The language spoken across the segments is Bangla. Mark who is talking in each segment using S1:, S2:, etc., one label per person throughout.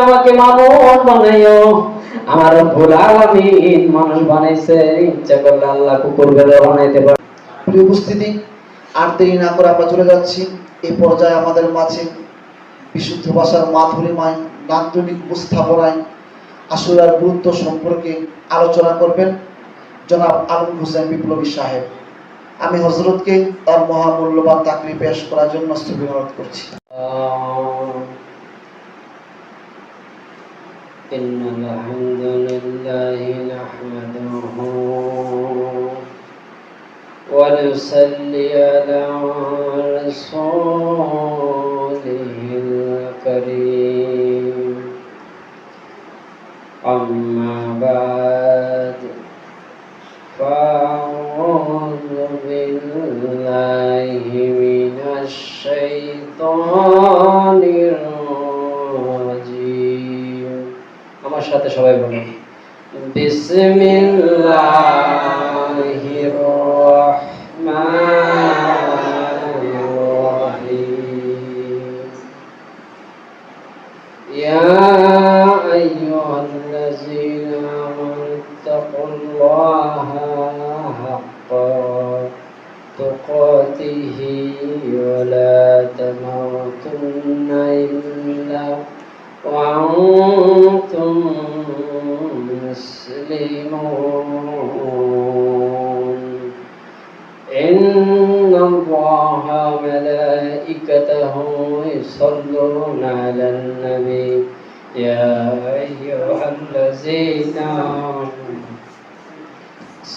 S1: আমাকে মানুষ বানাইও। আমার রব্বুল আলামিন মানুষ বানাইছে, ইচ্ছা করলে আল্লাহ কুকুর বেড়া বানাইতে পারে।
S2: প্রিয় উপস্থিতি, আর দেরি না করে আমরা চলে যাচ্ছি এই পর্যায়ে আমাদের মাঝে বিশুদ্ধ ভাষার মাধুরীময় নান্দনিক উপস্থাপনায় আশুরার গুরুত্ব সম্পর্কে আলোচনা করবেন জনাব আলম হোসেন বিপ্লবী সাহেব। আমি হযরতকে তার মহামূল্যবান তাকরির পেশ করার জন্য অনুরোধ করছি।
S1: إن الحمد لله نحمده ونصلي على رسوله الكريم أما بعد فأعوذ بالله من الشيطان الرجيم আমার সাথে সবাই বলুন বিসমিল্লাহির রহমানির রহিম ইয়া আইয়ুহাল্লাযীনা আমানু তাকুল্লাহা হাক্কা তুকাতিহি ওয়া লা তামুতুন্না ইল্লা وأنتم مسلمون إن الله وملائكته يصلون على النبي يا أيها الذين آمنوا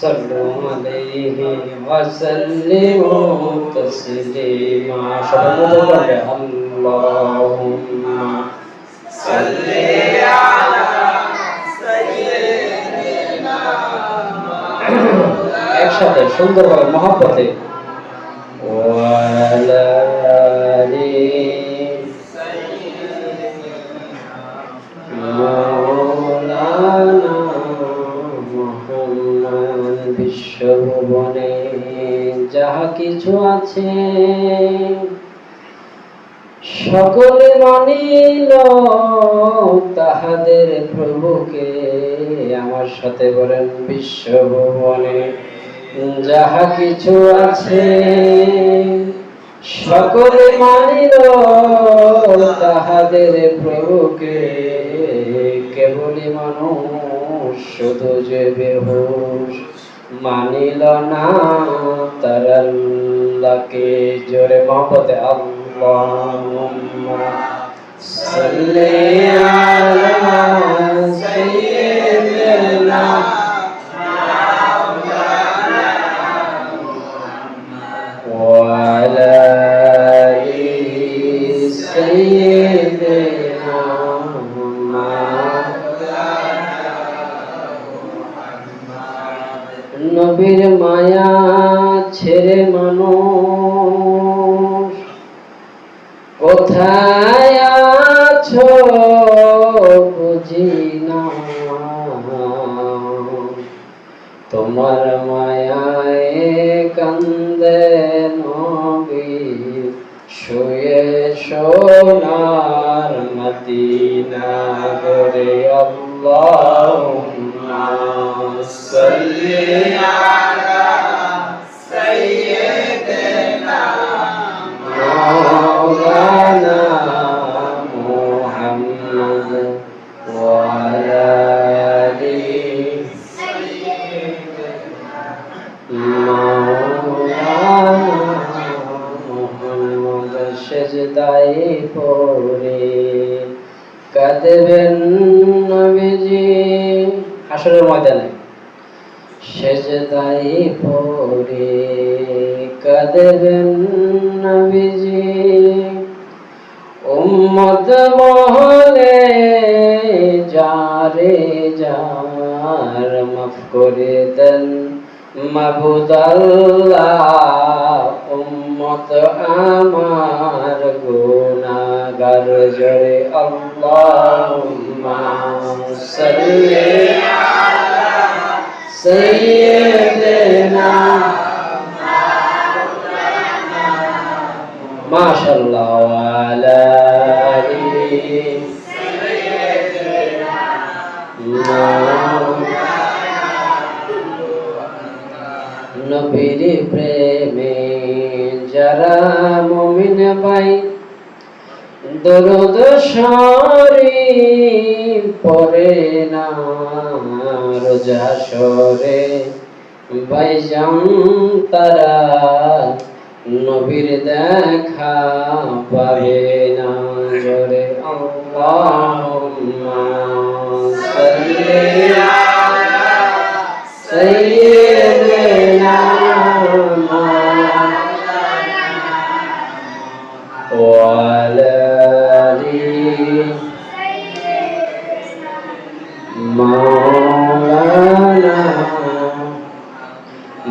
S1: صلوا عليه وسلموا تسليما اللهم একসাথে সুন্দরভাবে মহব্বতে বিশ্বভুবনে যাহা কিছু আছে সকলে মানিল তাহাদের প্রভুকে। আমার সাথে বলেন বিশ্বভুবনে যাহা কিছু আছে সকলে মানিল তাহাদের প্রভুকে। কেবলই মানুষ শুধু যে বেহুশ মানিল না তার আল্লাহকে। জোরে মহব্বতে আল্লাহুম্মা সাল্লি আলা সাইয়্যিদিনা ওয়া আলা আলি সাইয়্যিদিনা নবীর মায়া ছেড়ে মানুষ কোথায় আছো বুঝি না। তোমার মায়ায় কান্দে নবী শুয়ে সোনার মদিনা গরে। আল্লাহুম্মা সাল্লি আলা সাইয়্যিদিনা মাওলানা মুহাম্মদ ওয়া আলা আলি সাইয়্যিদিনা মাওলানা মুহাম্মদ। সেজদায় পড়ে কাঁদবেন নবীজি হাসরের ময়দানে। সেজদায় পড়ে কাঁদবেন নবীজি উম্মত মহলে যারে যার মাফ করে দেন মাবুদ আল্লাহ। উম্মত আমার গুনাহগার জোরে আল্লাহুম্মা সাল্লি আলা সাইয়্যিদিনা মাশাআল্লাহ ওয়া আলা আলি নবীর প্রেমে যারা মুমিন ভাই দরুদ শরীফ পড়ে না রোজ হাশরে ভাইজান তারা নবীর দেখা পাবে না। জোরে আল্লাহুম্মা সাল্লি আলা সাইয়্যিদিনা ওয়া আলা আলি মাওলানা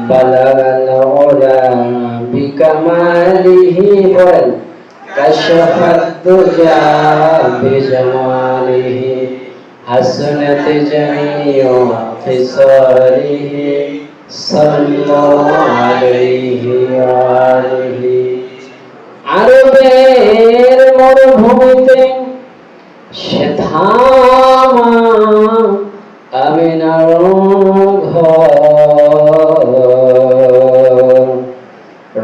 S1: বালাগাল উলা বিকামালিহি ওয়াল কাশফাত দুজা বিজামালিহি হাসনাত জামিউ খিসালিহি সাল্লাল্লাহু আলাইহি ওয়া আলিহি। আরবের মরুভূমিতে সে থামা আমিনার ঘর,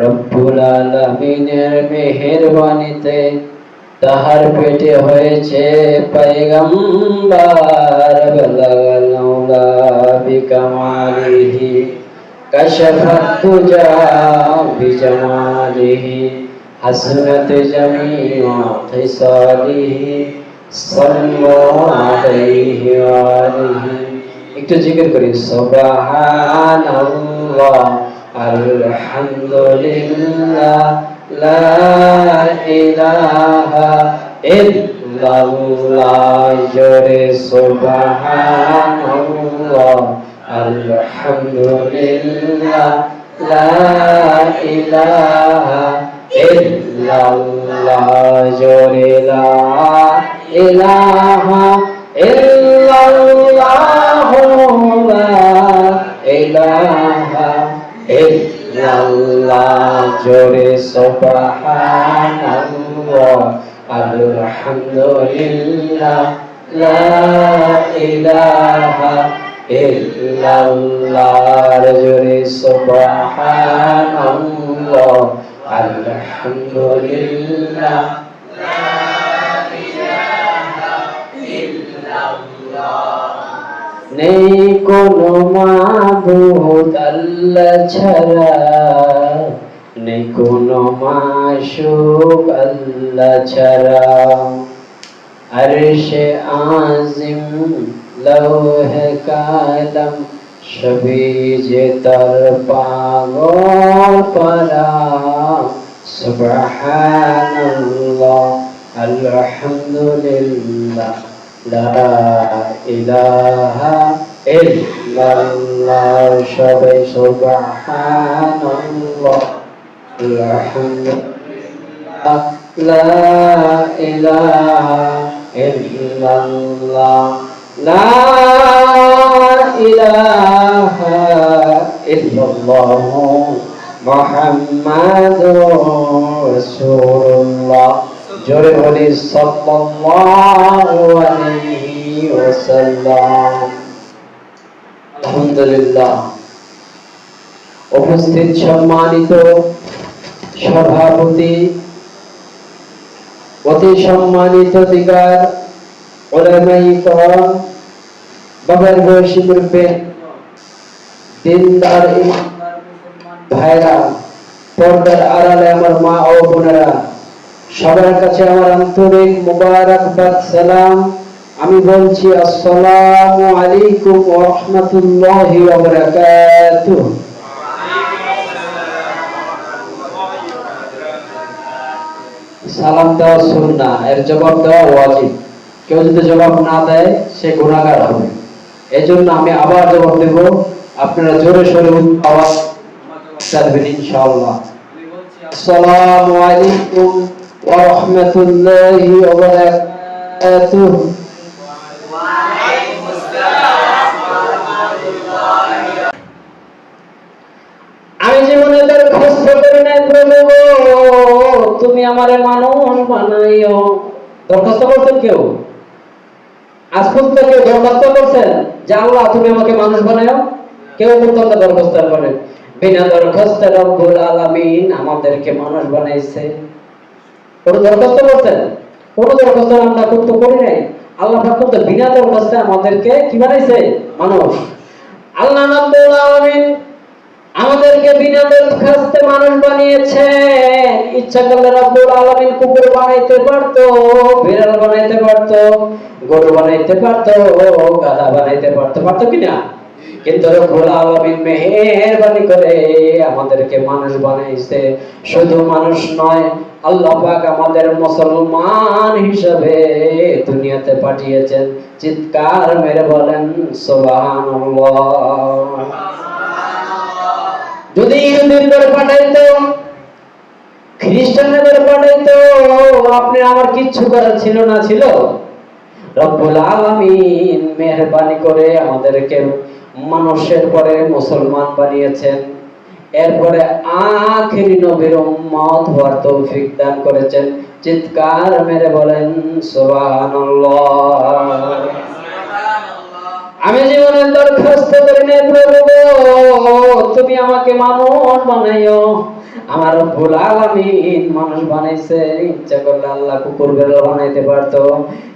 S1: রব্বুল আলামিনের মেহেরবানিতে তাহার পেটে হয়েছে পয়গম্বর বালাগাল উলা বিকামালিহি কাশফাত দুজা বিজামালিহি হাসনাত জামিউ খিসালিহি সাল্লাল্লাহু আলাইহি ওয়া আলিহি। একটু জিকির করি সুবহানাল্লাহ আলহামদুলিল্লাহ লা ইলাহা ইল্লাল্লাহ। জোরে সুবহানাল্লাহ আলহামদুলিল্লাহ লা ইলাহা ইল্লাল্লাহ। জোরে লা ইলাহা ইল্লাল্লাহ লা ইলাহা ইল্লাল্লাহ। জোরে সুবহানাল্লাহ আলহামদুলিল্লাহ লা ইলাহা ইল্লাল্লাহ। জোরে সুবহানাল্লাহ আলহামদুলিল্লাহ লা ইলাহা ইল্লাল্লাহ। নেই কোনো মাবুদ আল্লাহ ছাড়া, নেই কোনো মাশুক আল্লাহ ছাড়া। আরশে আজিম লৌহে কালাম সবই যে তার পাগল পারা। সুবহানাল্লাহ আলহামদুলিল্লাহ লা ইলাহা ইল্লাল্লাহ। সবাই সুবহানাল্লাহ আলহামদুলিল্লাহ লা ইলাহা ইল্লাল্লাহ লা ইলাহা ইল্লাল্লাহ মুহাম্মাদুর রাসূলুল্লাহ। জোরে বলি সাল্লাল্লাহু আলাইহি ওয়াসাল্লাম। আলহামদুলিল্লাহ। উপস্থিত সম্মানিত সভাপতি, অতি সম্মানিত দিগার উলামায়ে কেরাম, বাবার বয়সী মুরব্বি, দিনদার ভাইরা, পর্দার আড়ালে আমার মা ও বোনেরা, সবার কাছে আমার আন্তরিক মুবারকবাদ সালাম। আমি বলছি আসসালামু আলাইকুম ওয়া রাহমাতুল্লাহি ওয়া বারাকাতুহু। সালাম দেওয়া সুন্নাহ, এর জবাব দেওয়া ওয়াজিব। কেউ যদি জবাব না দেয় সে গুনাহগার হবে। এজন্য আমি আবার জবাব দেব, আপনারা জোরে সোরে আওয়াজ করবেন ইনশাআল্লাহ। আসসালামু আলাইকুম ওয়া রাহমাতুল্লাহি ওয়া বারাকাতুহু। আমি জীবনে দরখাস্ত করি না প্রভু, তুমি আমারে মানুষ বানাইও। দরখাস্ত করছেন কেউ? আজ পর্যন্ত কেউ দরখাস্ত করছেন যে আল্লাহ তুমি আমাকে মানুষ বানাইও? কেউ পর্যন্ত দরখাস্ত করেন। বিনা দরখাস্তে রব্বুল আলামিন আমাদেরকে মানুষ বানাইছে। কোন দরখাস্ত করতেন? কোন দরখাস্ত আমরা করতে করি নাই। আল্লাহ পাক তো বিনা দরখাস্তে আমাদেরকে কি বানাইছে? মানুষ। আল্লাহ রাব্বুল আলামিন আমাদেরকে বিনা দরখাস্তে মানুষ বানিয়েছেন। ইচ্ছা করলে রব্বুল আলামিন কুকুর বানাইতে পারতো, বিড়াল বানাইতে পারতো, গরু বানাইতে পারতো, গাধা বানাইতে পারতো, পারতো কিনা? কিন্তু রব্বুল আলামিন মেহেরবানি করে আমাদেরকে মানুষ বানাইছে। শুধু মানুষ নয়, আল্লাহ পাক আমাদের মুসলমান হিসেবে দুনিয়াতে পাঠিয়েছেন। চিৎকার মেরে বলেন সুবহানাল্লাহ। যদি ইহুদিদের পাঠাইতো, খ্রিস্টানদের পাঠাইতো, আপনি আমার কিচ্ছু করার ছিল না? ছিল। রব্বুল আলামিন মেহেরবানি করে আমাদেরকে মানুষের পরে মুসলমান বানিয়েছেন। এরপরে আখিরি নবীর উম্মত হওয়ার তৌফিক দান করেছেন। চিৎকার মেরে বলেন সুবহানাল্লাহ। আমি জীবনে দরখাস্ত করি নাই প্রভু তুমি আমাকে মানুষ বানাইও। আমার রব্বুল আলামিন মানুষ বানাইছে। ইচ্ছা করলে আল্লাহ কুকুর বিড়াল বানাইতে পারতো,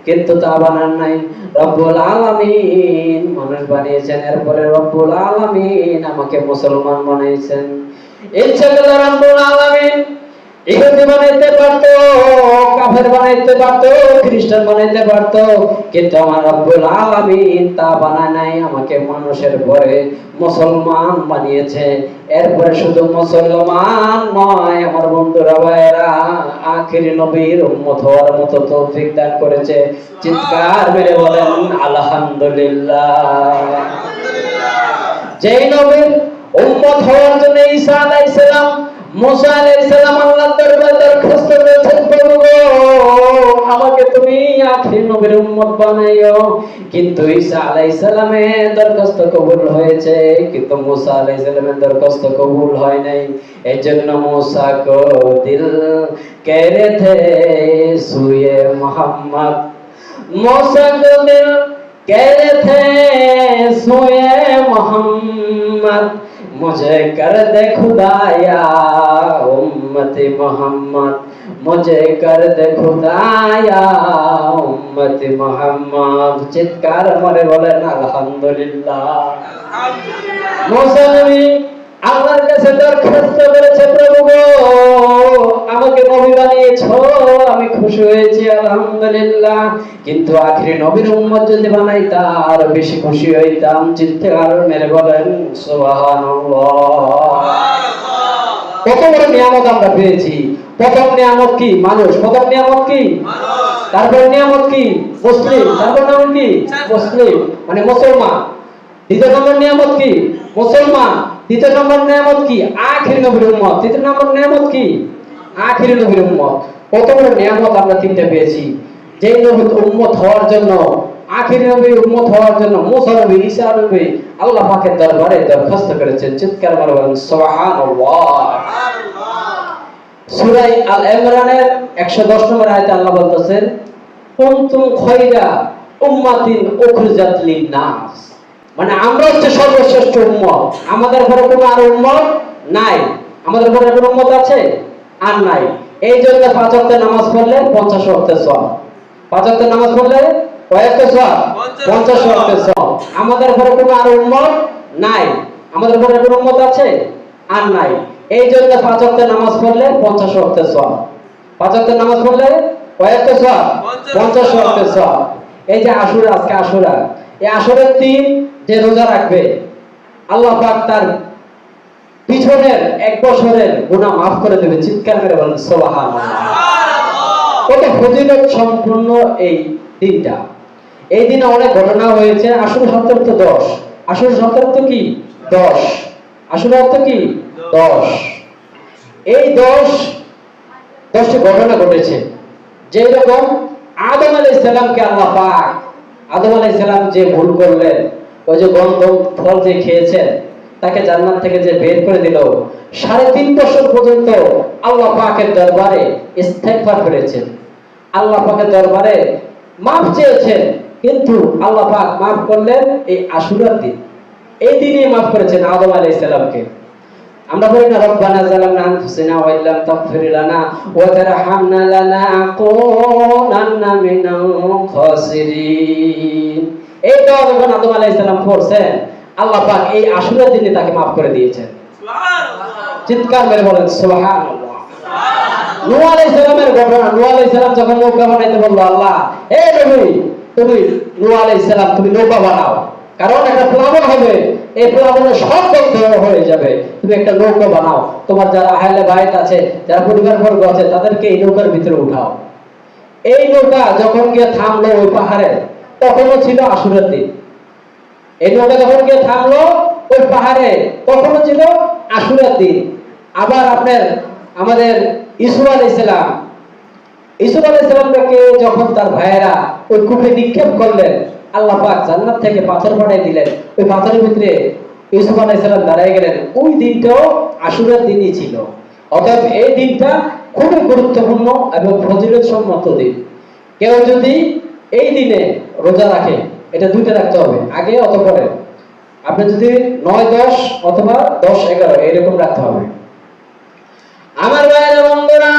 S1: কিন্তু তা বানান নাই। রব্বুল আলামিন মানুষ বানিয়েছেন। এরপরে রব্বুল আলামিন আমাকে মুসলমান বানাইছেন। ইচ্ছা করলে রব্বুল আলামিন ইহুদি বানাইতে পারতো, কাফের বানাইতে পারতো, খ্রিস্টান বানাইতে পারতো, কিন্তু আমার রব্বুল আলামিন তা বানায় নাই। আমাকে মানুষের পরে মুসলমান বানিয়েছে। এরপরে শুধু মুসলমান নয়, আমার বন্ধুরা ভাইয়েরা, আখিরি নবীর উম্মত হওয়ার মতো তৌফিক দান করেছে। চিৎকার মেরে বলেন আলহামদুলিল্লাহ। যেই নবীর উম্মত হওয়ার জন্য ঈসা আলাইহিস সালাম, মুসা আলাইহিস সালাম আল্লাহর দরবারে দরখাস্ত করেছেন, প্রভু গো আমাকে তুমি আখির নবীর উম্মত বানাইও। কিন্তু ঈসা আলাইহিস সালামের দরখাস্ত কবুল হয়েছে, কিন্তু মুসা আলাইহিস সালামের দরখাস্ত কবুল হয় নাই। এজন্য মুসা কো দিল কে রে থে সুয়ে মোহাম্মদ, মুসা কো দিল কে রে থে সুয়ে মোহাম্মদ, मुझे कर दे खुदाया उम्मती मोहम्मद, मुझे कर दे खुदाया उम्मती मोहम्मद। चित्कार मारे बोलेन আলহামদুলিল্লাহ। মুসা নবী আল্লাহর কাছে দরখাস্ত করেছে, প্রভু গো আমাকে নবী বানিয়েছো, আমি খুশি হয়েছি আলহামদুলিল্লাহ, কিন্তু আখিরি নবীর উম্মত যদি বানাইতা আর বেশি খুশি হইতাম। চিৎকার মেরে বলেন সুবহানাল্লাহ। কত বড় নিয়ামত আমরা পেয়েছি। প্রথম নিয়ামত কি? মানুষ। প্রথম নিয়ামত কি? তারপর নিয়ামত কি? মুসলিম। তারপর নাম কি? মুসলিম মানে মুসলমান। দ্বিতীয় নম্বর নিয়ামত কি? মুসলমান। তৃতীয় নম্বর নিয়ামত কি? আখিরি নবীর উম্মত। তৃতীয় নম্বর নিয়ামত কি? আখিরি নবীর উম্মত। কত বড় নিয়ামত আমরা তিনটা পেয়েছি। যেই নবীর উম্মত হওয়ার জন্য, আখিরি নবীর উম্মত হওয়ার জন্য মুসা নবী, ঈসা নবী আল্লাহ পাকের দরবারে দরখাস্ত করেছেন। চিৎকার করে বলেন সুবহানাল্লাহ। সূরা আল ইমরানের 110 নম্বর আয়াতে আল্লাহ বলতেছেন কুনতুম খায়রা উম্মাতিন উখরিজাত লিন-নাস, মানে আমরা হচ্ছে সর্বশ্রেষ্ঠ উম্মত। আমাদের ঘরে কোনো আর উম্মত নাই। আমাদের ঘরে কোনো উম্মত আছে? আর নাই। এই জন্য 5 ওয়াক্ত নামাজ পড়লে 50 ওয়াক্তের সওয়াব। 5 ওয়াক্ত নামাজ পড়লে কয় ওয়াক্তের সওয়াব? 50 ওয়াক্তের সওয়াব। আমাদের ঘরে কোনো আর উম্মত নাই। আমাদের ঘরে কোনো উম্মত আছে? আর নাই। এই জন্য 5 ওয়াক্ত নামাজ পড়লে 50 ওয়াক্তের সওয়াব। 5 ওয়াক্ত নামাজ পড়লে কয় ওয়াক্তের সওয়াব? 50 ওয়াক্তের সওয়াব। এই যে আশুরা, আজকে আশুরা, এই আশুরার দিন যে রোজা রাখবে আল্লাহ পাক তার পিছনের 1 বছরের গুনাহ maaf করে দেবে। চিৎকার করে বলেন সুবহানাল্লাহ। কত ফজিলত সম্পূর্ণ এই দিনটা। এই দিনে অনেক ঘটনা হয়েছে। আশুরা শব্দের অর্থ 10। আশুরা শব্দের অর্থ কি? 10। আশুরা অর্থ কি? 10। এই 10টি ঘটনা ঘটেছে। যেরকম আদম আলাইহিস সালামকে আল্লাহ পাক, আদম আলাইহিস সালাম যে ভুল করলেন, ওই যে গন্ধম ফল যে খেয়েছেন, তাকে জান্নাত থেকে যে বের করে দিল, 3.5 বছর পর্যন্ত আল্লাহ পাকের দরবারে ইস্তেগফার করেছেন, আল্লাহ পাকের দরবারে মাফ চেয়েছেন, কিন্তু আল্লাহ পাক মাফ করলেন এই আশুরার দিন। এই দিনে মাফ করেছেন আদম আলাইহিস সালামকে। আমরা বলি না রব্বানা যালামনা আনফুসানা ওয়া ইল্লাম তাগফির লানা ওয়া তারহামনা লানাকুনান্না মিনাল খাসিরিন। এই দোয়া যখন আদম আলাইহিস সালাম পড়ছেন, আল্লাহ পাক এই আশুরার দিনে তাকে maaf করে দিয়েছেন। সুবহানাল্লাহ, চিৎকার মেরে বলেন সুবহানাল্লাহ। নূহ আলাইহিস সালামের ঘটনা, নূহ আলাইহিস সালাম যখন নৌকা বানাইতে বলল, আল্লাহ হে নবী, তুমি নূহ আলাইহিস সালাম তুমি নৌকা বানাও, কারণ একটা প্লাবন হবে, এই প্লাবনে সব বন্ধ হয়ে যাবে, তুমি একটা নৌকা বানাও, তোমার যারা আহলে বাইত আছে, যারা পরিবারবর্গ আছে, তাদেরকে এই নৌকার ভিতরে উঠাও। এই নৌকা যখন গিয়ে থামলো ওই পাহাড়ে, তখনও ছিল আশুরার দিন। এই নৌকা যখন গিয়ে থামলো ওই পাহাড়ে, তখনও ছিল আশুরার দিন। আবার আপনার আমাদের ইউসুফ আলাইহিস সালাম, ইউসুফ আলাইহিস সালামকে যখন তার ভাইয়েরা ওই কূপে নিক্ষেপ করলেন, আল্লাহ পাক জান্নাত থেকে পাথর পাঠিয়ে দিলেন, ওই পাথরের ভিতরে ইউসুফ আলাইহিস সালাম দাঁড়িয়ে গেলেন। ওই দিনটাও আশুরার দিনই ছিল। অতএব এই দিনটা খুবই গুরুত্বপূর্ণ এবং ফজিলতসম্মত দিন। কেউ যদি এই দিনে রোজা রাখে, এটা দুইটা রাখতে হবে, আগে অত পরে। আপনি যদি 9-10 অথবা 10-11 এরকম রাখতে হবে। আমার ভাইয়েরা বন্ধুরা,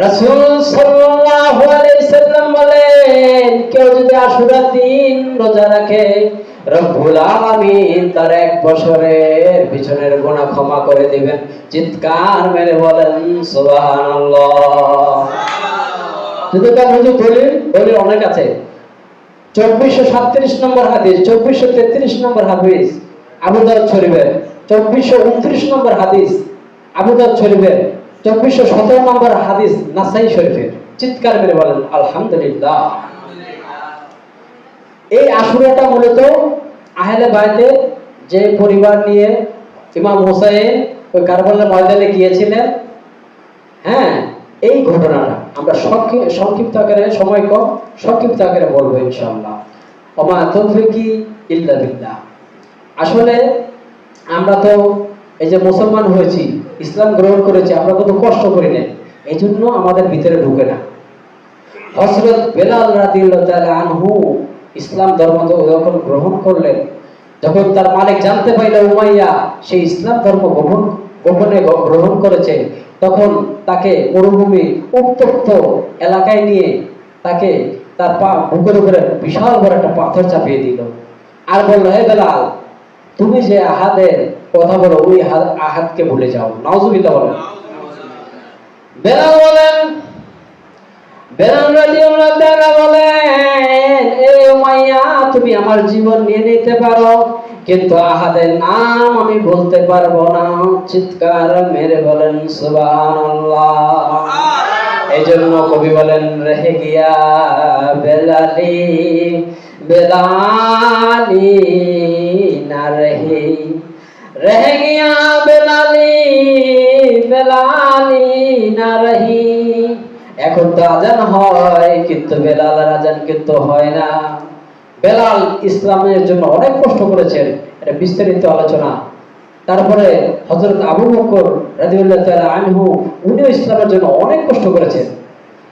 S1: রাসূল সাল্লাল্লাহু আলাইহি সাল্লাম বলেন, কেউ যদি আশুরার দিন রোজা রাখে, রব্বুল আলামিন তার 1 বছরের পিছনের গুনাহ ক্ষমা করে দিবেন। চিৎকার মেরে বলেন সুবহানাল্লাহ। যদি তার দলিল অনেক আছে। 2437 নম্বর হাদিস, 2433 নম্বর হাদিস আবু দাউদ শরীফের, 2429 নম্বর হাদিস আবু দাউদ শরীফের, 2417 নম্বর হাদিস নাসাই শরীফের। চিৎকার মেরে বলেন আলহামদুলিল্লাহ। এই আশুরাটা মূলত আহলে বাইতে যে পরিবার নিয়ে ইমাম হুসাইন ওই কারবালার ময়দানে গিয়েছিলেন, হ্যাঁ, এই ঘটনাটা আমরা সংক্ষিপ্ত আকারে, সময় কম, সংক্ষিপ্ত আকারে বলবো ইনশাআল্লাহ। ওমা তৌফিকি ইল্লা বিল্লাহ। আসলে আমরা তো এই যে মুসলমান হয়েছি, ইসলাম গ্রহণ করেছি, আমরা কত কষ্ট করি না, এই জন্য আমাদের ভিতরে ঢুকে না। হযরত বেলাল রাদিয়াল্লাহু তাআলা আনহু ইসলাম ধর্ম যখন গ্রহণ করলেন, যখন তার মালিক জানতে পারল উমাইয়া সেই ইসলাম ধর্ম গোপনে গ্রহণ করেছে, তখন তাকে মরুভূমি উত্তপ্ত এলাকায় নিয়ে তাকে তার বুকের উপরে বিশাল বড় একটা পাথর চাপিয়ে দিল, আর বলল, হে বেলাল, তুমি যে আহাদের কথা বলো ওই আহাদকে ভুলে যাও। নাউজুবিল্লাহ বলেন। বেলাল বলেন, বেলাল রাদিয়াল্লাহু তাআলা বলেন, এ উমাইয়া, তুমি আমার জীবন নিয়ে নিতে পারো, কিন্তু আহাদের নাম আমি বলতে পারবো না। চিৎকার মেরে বলেন সুবহানাল্লাহ। এইজন্য কবি বলেন, রহে গিয়া বেলালি বেলালি না রহে, রহে গিয়া বেলালি বেলালি না রহি। এখন তো আজান হয়, কিন্তু বেলালের আজান কিন্তু হয় না। বেলাল ইসলামের জন্য অনেক কষ্ট করেছেন, এটা বিস্তারিত আলোচনা। তারপরে হযরত আবু বকর রাদিয়াল্লাহু তাআলা আনহু, উনিও ইসলামের জন্য অনেক কষ্ট করেছেন।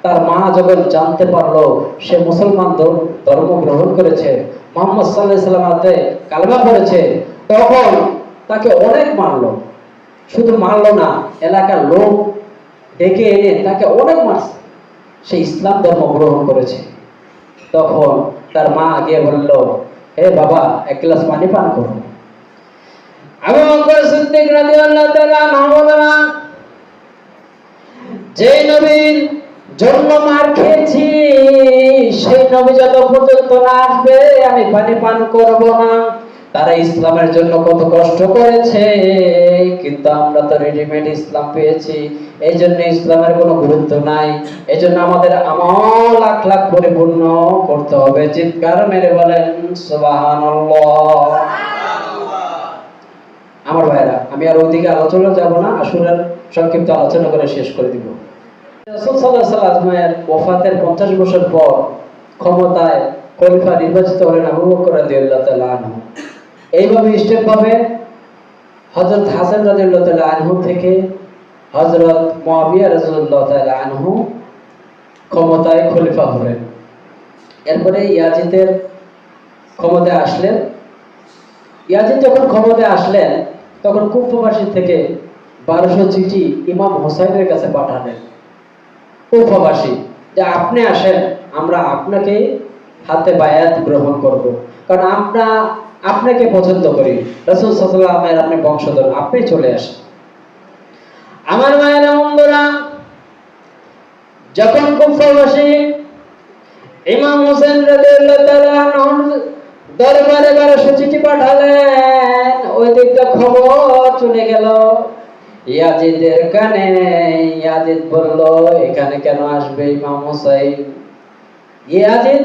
S1: তার মা যখন জানতে পারলো সে মুসলমান ধর্ম গ্রহণ করেছে, মুহাম্মদ সাল্লাল্লাহু আলাইহি ওয়াসাল্লামতে কালেমা পড়েছে, তখন তাকে অনেক মারলো। শুধু মারলো না, এলাকার লোক ডেকে এনে তাকে অনেক মারছে। সে ইসলাম ধর্ম গ্রহণ করেছে। তখন তার মা গিয়ে বলল, হে বাবা, 1 গ্লাস পানি পান করো। আবু বকর সিদ্দিক রাদিয়াল্লাহু তাআলা আনহু বলেন, যে নবীর জন্য মার খেয়েছি সেই নবী যত পর্যন্ত না আসবে আমি পানি পান করব না। তারা ইসলামের জন্য কত কষ্ট করেছে, কিন্তু আমরা তো রেডিমেড ইসলাম পেয়েছি, এই জন্য ইসলামের কোনো গুরুত্ব নাই। এই জন্য আমাদের আমল আখলাক পরিপূর্ণ করতে হবে। চিৎকার মেরে বলেন সুবহানাল্লাহ। আমার ভাইরা, আমি আর ওদিকে আলোচনা যাব না, আসুরের সংক্ষিপ্ত আলোচনা করে শেষ করে দিব। রাসূল সাল্লাল্লাহু আলাইহি ওয়াসাল্লামের ওফাতের 50 বছর পর ক্ষমতায় খলিফা নির্বাচিত হলেন আবু বকর রাদিয়াল্লাহু তাআলা আনহু। এইভাবে স্টেপ ভাবে হযরত হাসান রাদিয়াল্লাহু তাআলা আনহু থেকে হযরত মুয়াবিয়া রাদিয়াল্লাহু তাআলা আনহু ক্ষমতায় খলিফা হলেন। এরপরে ইয়াজিদের ক্ষমতায় আসলেন। ইয়াজিদ যখন ক্ষমতায় আসলেন, তখন কুফাবাসী থেকে 1200 চিঠি ইমাম হুসাইনের কাছে পাঠালেন, কুফাবাসী, যে আপনি আসেন, আমরা আপনাকে হাতে বায়াত গ্রহণ করব, কারণ আমরা আপনাকে পছন্দ করি, রাসূল সাল্লাল্লাহু আলাইহি ওয়াসাল্লামের আপনি বংশধর, আপনি চলে আসেন। আমার মায়েরা বন্ধুরা, যখন কুফাবাসী ইমাম হোসেন রাদিয়াল্লাহু তাআলা আনহুর দরবারে 1200 চিঠি পাঠালেন, ওই দিকটা খবর চলে গেল ইয়াজিদের কানে। ইয়াজিদ বলল, এখানে কেন আসবে ইমাম হোসেন? ইয়াজিদ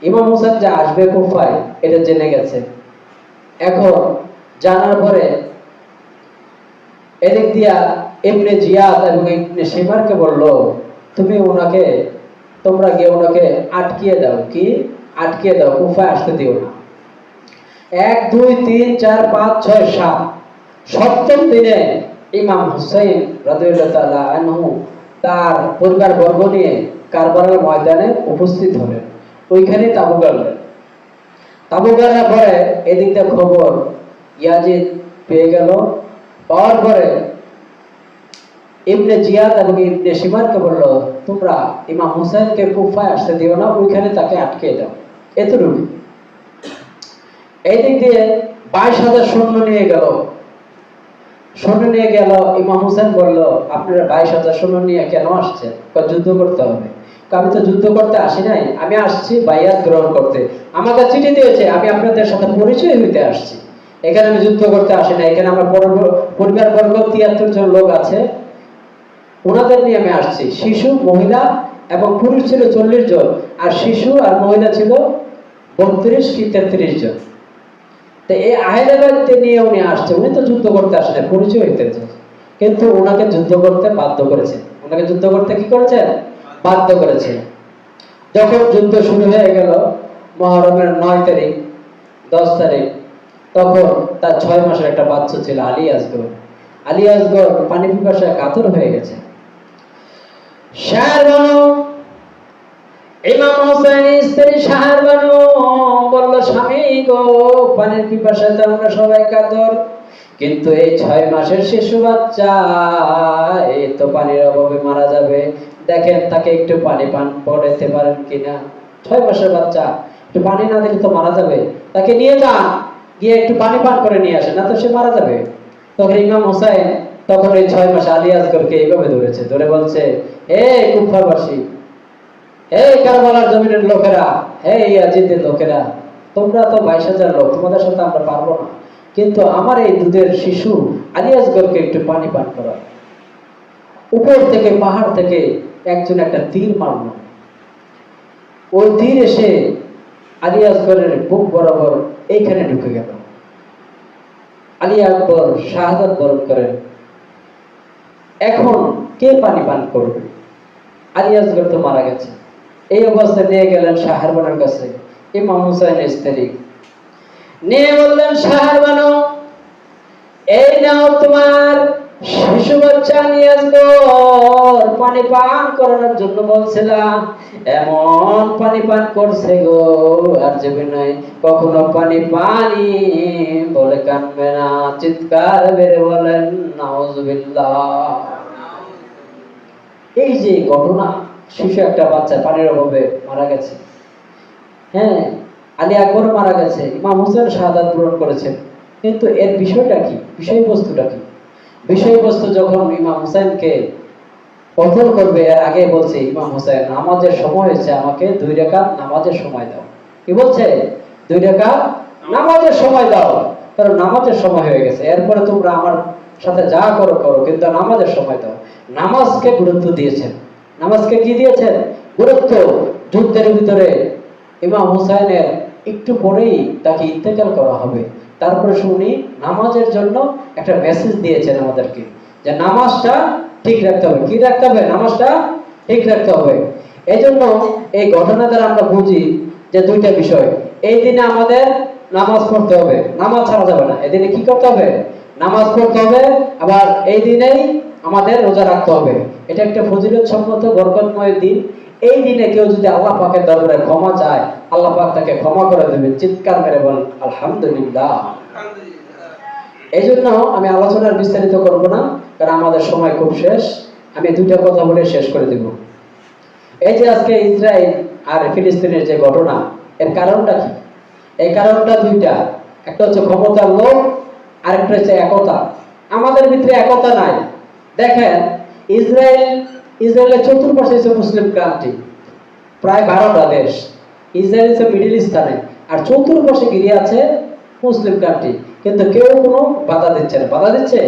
S1: ইমাম হোসেন যে আসবে কুফায় এটা জেনে গেছে। এখন জানার পরে এদিক দিয়া ইবনে জিয়াদ এবং ইবনে শিমারকে বলল, তুমি ওনাকে, তোমরা গিয়ে ওনাকে আটকিয়ে দাও। কি আটকিয়ে দাও? কুফায় আসতে দিও না। 1 2 3 4 5 6 7 সপ্তম দিনে ইমাম হুসাইন রাদিয়াল্লাহু তাআলা আনহু তার পরিবার বর্গ নিয়ে কারবালার ময়দানে উপস্থিত হলেন। ওইখানে তাবু গাড়লেন। তাবু গাড়ার পরে এদিকটা খবর ইয়াজিদ পেয়ে গেল। পাওয়ার পরে ইবনে জিয়াদ এবং ইবনে শিমারকে বলল, তোমরা ইমাম হুসাইনকে কুফায় আসতে দিও না, ওইখানে তাকে আটকে দাও। এতটুকু। এই দিক দিয়ে 22,000 সৈন্য নিয়ে গেল। সৈন্য নিয়ে গেল। ইমাম হুসাইন বলল, আপনারা 22,000 সৈন্য নিয়ে কেন আসছেন? যুদ্ধ করতে হবে। আমি তো যুদ্ধ করতে আসি নাই, আমি আসছি বাইয়াত গ্রহণ করতে। আমাকে চিঠি দিয়েছে, আমি আপনাদের সাথে পরিচয় হইতে আসছি। এখানে আমি যুদ্ধ করতে আসি না। এখানে আমার পরিবার বর্গ 73 জন লোক আছে, ওনাদের নিয়ে আমি আসছি। শিশু, মহিলা এবং পুরুষ ছিল 40 জন, আর শিশু আর মহিলা ছিল 32 কি 33 জন। তো এই আহলেবাইতকে নিয়ে উনি আসছে। উনি তো যুদ্ধ করতে আসে না, পরিচয় হইতে চায়, কিন্তু ওনাকে যুদ্ধ করতে বাধ্য করেছে। ওনাকে যুদ্ধ করতে কি করেছে? বাধ্য করেছে। যখন যুদ্ধ শুরু হয়ে গেল মুহররমের 9 তারিখ 10 তারিখ, তখন তার 6 মাসের একটা বাচ্চা ছিল আলী আসগর। আলী আসগর পানি পিপাসায় কাতর হয়ে গেছে। শাহর বানু, ইমাম হোসেনের স্ত্রী শাহর বানু বলল, স্বামী গো, পানির পিপাসায় তো আমরা সবাই কাতর, কিন্তু এই 6 মাসের শিশু বাচ্চা এই তো পানির অভাবে মারা যাবে, দেখেন তাকে একটু পানি পান করাতে পারেন কিনা। 6 মাসের বাচ্চা, একটু পানি না দিলে তো মারা যাবে, তাকে নিয়ে যান, গিয়ে একটু পানি পান করে নিয়ে আসেন, না তো সে মারা যাবে। তখন ইমাম হোসেন তখন এই 6 মাস আলী আসগরকে এইভাবে ধরেছে, ধরে বলছে, হে কুফাবাসী, হে কারবালার জমিনের লোকেরা, হে ইয়াজিদের লোকেরা, তোমরা তো 22,000 লোক, তোমাদের সাথে আমরা পারবো না, কিন্তু আমার এই দুধের শিশু আলী আসগরকে একটু পানি পান করা। উপর থেকে, পাহাড় থেকে একজন একটা তীর মারল। ওই তীর এসে আলী আসগরের বুক বরাবর এইখানে ঢুকে গেল। আলী আকবর শাহাদাত বরণ করেন। এখন কে পানি পান করবে? আলী আসগর তো মারা গেছে। এই অবস্থায় নিয়ে গেলেন শাহর বানুর কাছে। ইমাম হুসাইনের স্ত্রী নিয়ে বললেন, শাহর বানু, এই নাও তোমার শিশু বাচ্চা নিয়ে আসবো, পানি পান করানোর জন্য বলছিলাম, এমন পানি পান করছে গো, আর যাবে নাই, কখনো পানি পানি বলে কানবে না। চিৎকার বেড়ে বলেন নাউজুবিল্লাহ। এই যে ঘটনা, শিশু একটা বাচ্চা পানির অভাবে মারা গেছে। হ্যাঁ, আলী আকবর মারা গেছে, ইমাম হোসেন শাহাদাত বরণ করেছেন, কিন্তু এর বিষয়টা কি? বিষয়বস্তুটা কি? বিষয়বস্তু যখন ইমাম হোসেনকে কতল করবে, এর আগে বলছে, ইমাম হোসেন, নামাজের সময় হয়েছে, আমাকে 2 রাকাত নামাজের সময় দাও। কি বলছে? 2 রাকাত নামাজের সময় দাও, কারণ নামাজের সময় হয়ে গেছে, এরপরে তোমরা আমার সাথে যা করো করো, কিন্তু নামাজের সময় দাও। নামাজকে গুরুত্ব দিয়েছেন। নামাজকে কি দিয়েছেন? গুরুত্ব। যুদ্ধের ভিতরে ইমাম হুসাইনের একটু পরেই তাকে ইন্তেকাল করা হবে, তারপরে শুনি নামাজের জন্য একটা মেসেজ দিয়েছেন আমাদেরকে, যে নামাজটা ঠিক রাখতে হবে। কি রাখতে হবে? নামাজটা ঠিক রাখতে হবে। এই জন্য এই ঘটনা দ্বারা আমরা বুঝি যে 2টা বিষয়। এই দিনে আমাদের নামাজ পড়তে হবে, নামাজ ছাড়া যাবে না। এই দিনে কি করতে হবে? নামাজ পড়তে হবে। আবার এই দিনেই আমাদের রোজা রাখতে হবে। এটা একটা ফজিলত সম্মত বরকতময় দিন। এই দিনে কেউ যদি আল্লাহ পাকের দরবারে ক্ষমা চায়, আল্লাহ পাক তাকে ক্ষমা করে দেবেন। চিৎকার মেরে বল আলহামদুলিল্লাহ। এই জন্য আমি আলোচনার বিস্তারিত করব না, কারণ আমাদের সময় খুব শেষ। আমি দুইটা কথা বলে শেষ করে দেব। এই যে আজকে ইসরায়েল আর ফিলিস্তিনের যে ঘটনা, এর কারণটা কি? এই কারণটা দুইটা। একটা হচ্ছে ক্ষমতার লোভ, আরেকটা হচ্ছে একতা। আমাদের ভিতরে একতা নাই। দেখেন, ইসরায়েলের চতুর্পাশে হচ্ছে মুসলিম কান্ট্রি, প্রায় 12টা দেশ। ইসরায়েল হচ্ছে মিডিল স্থানে, আর চতুর্পাশে ঘিরে আছে মুসলিম কান্ট্রি, কিন্তু কেউ কোনো বাধা দিচ্ছে না। বাধা দিচ্ছে,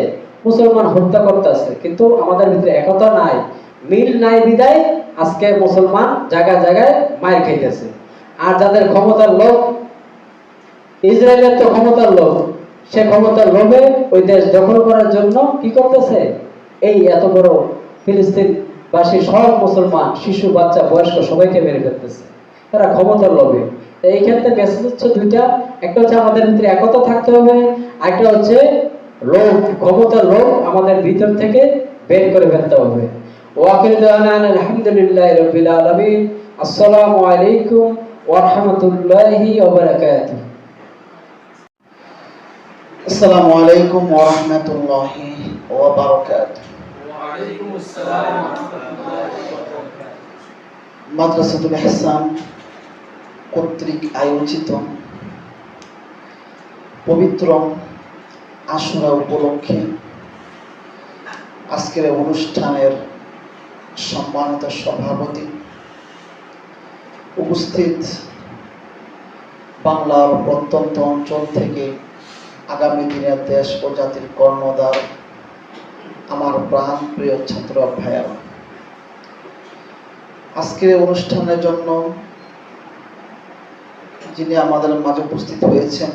S1: মুসলমান হত্যা করতেছে, কিন্তু আমাদের ভিতরে একতা নাই, মিল নাই। বিদায় আজকে মুসলমান জায়গায় জায়গায় মার খাইতেছে। আর যাদের ক্ষমতার লোভ, ইসরায়েলের তো ক্ষমতার লোভ, সে ক্ষমতার লোভে ওই দেশ দখল করার জন্য কি করতেছে? এই এত বড় ফিলিস্তিনবাসী সব মুসলমান, শিশু, বাচ্চা, বয়স্ক সবাইকে মেরে ফেলতেছে, তারা ক্ষমতার লোভে। এই ক্ষেত্রে মেসেজ হচ্ছে দুইটা। একটা হচ্ছে আমাদের ভিতরে একতা থাকতে হবে, আরেকটা হচ্ছে লোভ, ক্ষমতার লোভ আমাদের ভিতর থেকে বের করে ফেলতে হবে। ওয়াকিল দাওয়ানা আলহামদুলিল্লাহি রাব্বিল আলামিন। আসসালামু আলাইকুম ওয়া রাহমাতুল্লাহি ওয়া বারাকাতুহু।
S2: আসসালামু আলাইকুম ওয়া রাহমাতুল্লাহি ওয়া বারাকাতুহু। মাদ্রাসাতুল ইহসান কর্তৃক আয়োজিত পবিত্র আশুরা উপলক্ষে আজকের অনুষ্ঠানের সম্মানিত সভাপতি, উপস্থিত বাংলার প্রত্যন্ত অঞ্চল থেকে আগামী দিনের দেশ ও জাতির কর্ণধার আমার প্রাণ প্রিয় ছাত্র ভাইয়েরা, আজকের অনুষ্ঠানের জন্য যিনি আমাদের মাঝে উপস্থিত হয়েছেন,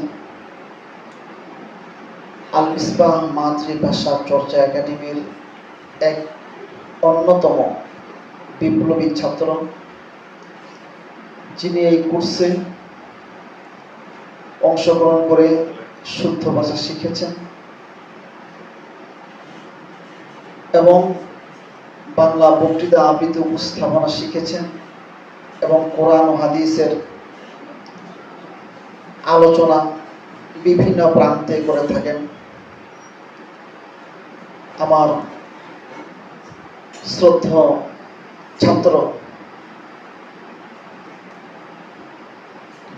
S2: আল মিসবাহ মাতৃভাষা চর্চা একাডেমির এক অন্যতম বিপ্লবী ছাত্র, যিনি এই কোর্সে অংশগ্রহণ করে শুদ্ধ ভাষা শিখেছেন এবং বাংলা বক্তৃতা আবৃত্তি উপস্থাপনা শিখেছেন এবং কোরআন ও হাদিসের আলোচনা বিভিন্ন প্রান্তে করে থাকেন। আমার শ্রদ্ধেয় ছাত্র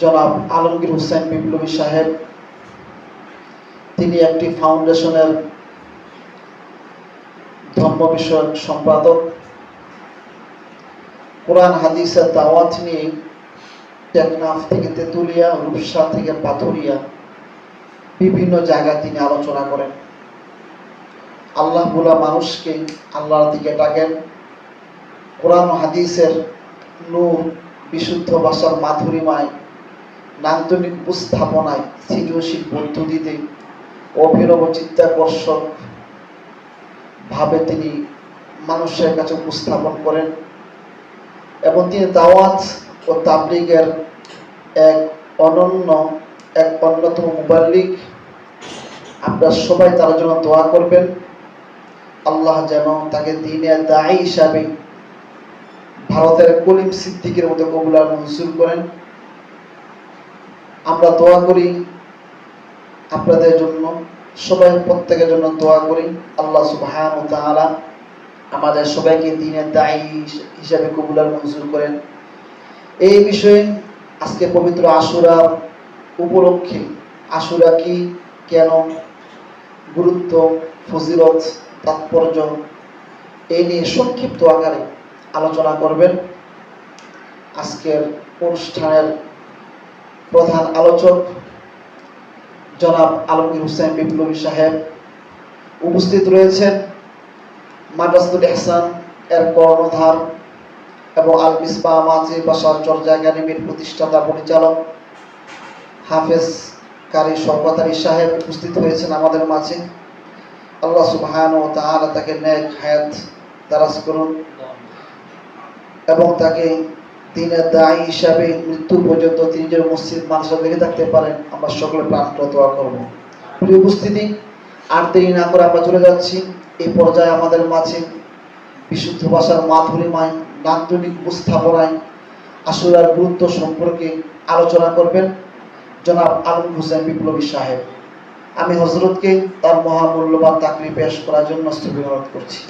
S2: জনাব আলমগীর হোসেন বিপ্লবী সাহেব, তিনি একটি ফাউন্ডেশনের ধর্ম বিষয়ক সম্পাদক। কোরআন হাদিসের দাওয়াত নিয়ে টেকনাফ থেকে তেতুলিয়া, রূপসা থেকে পাথুরিয়া বিভিন্ন জায়গায় তিনি আলোচনা করেন। আল্লাহ বলা মানুষকে আল্লাহর দিকে ডাকেন। কোরআন হাদিসের নূর, বিশুদ্ধ ভাষার মাধুরীমায়, নান্দনিক উপস্থাপনায়, সৃজনশীল পদ্ধতিতে, অভিনব চিত্তাকর্ষক ভাবে তিনি মানুষের কাছে উপস্থাপন করেন এবং তিনি দাওয়াত ও তাবলীগের এক অন্যতম মুবাল্লিগ। আপনারা সবাই তার জন্য দোয়া করবেন, আল্লাহ যেন তাকে দ্বীনের দায়ী হিসাবে ভারতের কলিম সিদ্দিকের মতো কবুল আর মঞ্জুর করেন। আমরা দোয়া করি আপনাদের জন্য, সবাই প্রত্যেকের জন্য দোয়া করি, আল্লাহ সুবহানাহু ওয়া তাআলা আমাদের সবাইকে দ্বীনের দায়ী হিসাবে কবুল আর মঞ্জুর করেন। এই বিষয়ে আজকে পবিত্র আশুরা উপলক্ষে, আশুরা কি, কেন, গুরুত্ব, ফজিলত, তাৎপর্য, এই নিয়ে সংক্ষিপ্ত আকারে আলোচনা করবেন আজকের অনুষ্ঠানের প্রধান আলোচক জনাব আলমগীর হোসেন বিপ্লবী সাহেব। উপস্থিত রয়েছেন মাদ্রাসাতুল ইহসান এর কর্ণধার এবং আল মিসবাহ মাতৃভাষা চর্চা একাডেমির প্রতিষ্ঠাতা পরিচালক হাফেজ কারি শওকত আলী সাহেব উপস্থিত হয়েছেন আমাদের মাঝে। আল্লাহ সুবহানাহু ওয়া তাআলা তাকে নেক হায়াত দারাজ করুন এবং তাকে দ্বীনের দায়ী হিসাবে মৃত্যু পর্যন্ত তিনি যেন মসজিদ মাদ্রাসা লেগে থাকতে পারেন, আমরা সকলে প্রাণপণ দোয়া করব। প্রিয় উপস্থিতি, আর দেরি না করে আমরা চলে যাচ্ছি এই পর্যায়ে আমাদের মাঝে বিশুদ্ধ ভাষার মাধুরীমায়, নান্দনিক উপস্থাপনায় আশুরার গুরুত্ব সম্পর্কে আলোচনা করবেন জনাব আলমগীর হোসেন বিপ্লবী সাহেব। আমি হযরতকে তার মহামূল্যবান তাকরির পেশ করার জন্য স্থগিত করছি।